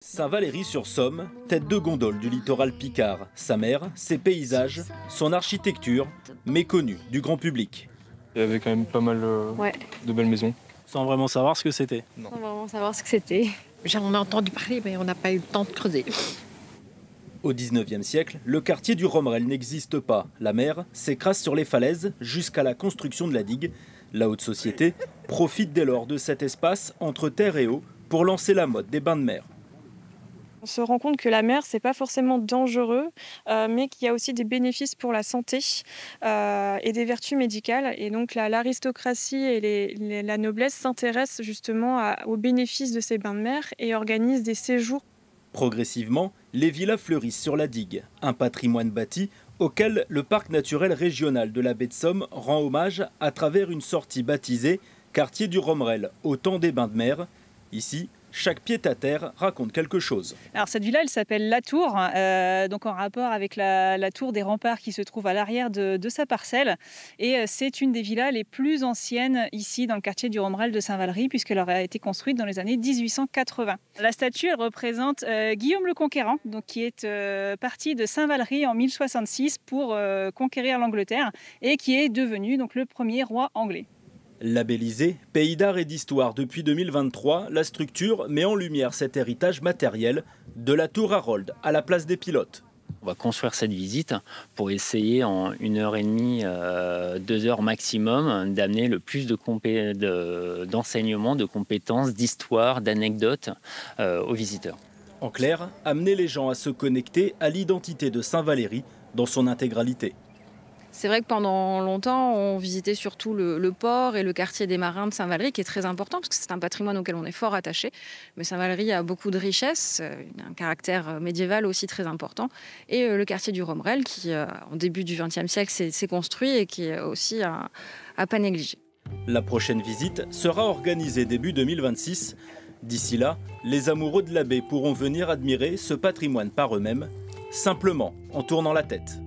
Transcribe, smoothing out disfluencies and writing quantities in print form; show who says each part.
Speaker 1: Saint-Valery-sur-Somme, tête de gondole du littoral picard. Sa mer, ses paysages, son architecture, méconnue du grand public.
Speaker 2: Il y avait quand même pas mal de belles maisons.
Speaker 3: Sans vraiment savoir ce que c'était.
Speaker 4: Sans vraiment savoir ce que c'était.
Speaker 5: J'en ai entendu parler, mais on n'a pas eu le temps de creuser.
Speaker 1: Au 19e siècle, le quartier du Romerel n'existe pas. La mer s'écrase sur les falaises jusqu'à la construction de la digue. La haute société profite dès lors de cet espace entre terre et eau pour lancer la mode des bains de mer.
Speaker 6: On se rend compte que la mer, c'est pas forcément dangereux, mais qu'il y a aussi des bénéfices pour la santé et des vertus médicales. Et donc l'aristocratie et la noblesse s'intéressent justement aux bénéfices de ces bains de mer et organisent des séjours.
Speaker 1: Progressivement, les villas fleurissent sur la digue, un patrimoine bâti auquel le parc naturel régional de la baie de Somme rend hommage à travers une sortie baptisée quartier du Romerel, au temps des bains de mer. Ici, chaque pied-à-terre raconte quelque chose.
Speaker 7: Alors cette villa, elle s'appelle La Tour, donc en rapport avec la tour des remparts qui se trouve à l'arrière de sa parcelle. Et c'est une des villas les plus anciennes ici dans le quartier du Romerel de Saint-Valery, puisqu'elle aurait été construite dans les années 1880. La statue, elle représente Guillaume le Conquérant, donc qui est parti de Saint-Valery en 1066 pour conquérir l'Angleterre et qui est devenu donc le premier roi anglais.
Speaker 1: Labellisée Pays d'art et d'histoire depuis 2023, la structure met en lumière cet héritage matériel de la tour Harold à la place des Pilotes.
Speaker 8: On va construire cette visite pour essayer en 1h30, 2 heures maximum d'amener le plus d'enseignements, de compétences, d'histoire, d'anecdotes aux visiteurs.
Speaker 1: En clair, amener les gens à se connecter à l'identité de Saint-Valery dans son intégralité.
Speaker 4: C'est vrai que pendant longtemps, on visitait surtout le port et le quartier des marins de Saint-Valery, qui est très important, parce que c'est un patrimoine auquel on est fort attaché. Mais Saint-Valery a beaucoup de richesses, un caractère médiéval aussi très important. Et le quartier du Romerel, qui, en début du XXe siècle, s'est construit et qui est aussi à pas négliger.
Speaker 1: La prochaine visite sera organisée début 2026. D'ici là, les amoureux de la baie pourront venir admirer ce patrimoine par eux-mêmes, simplement en tournant la tête.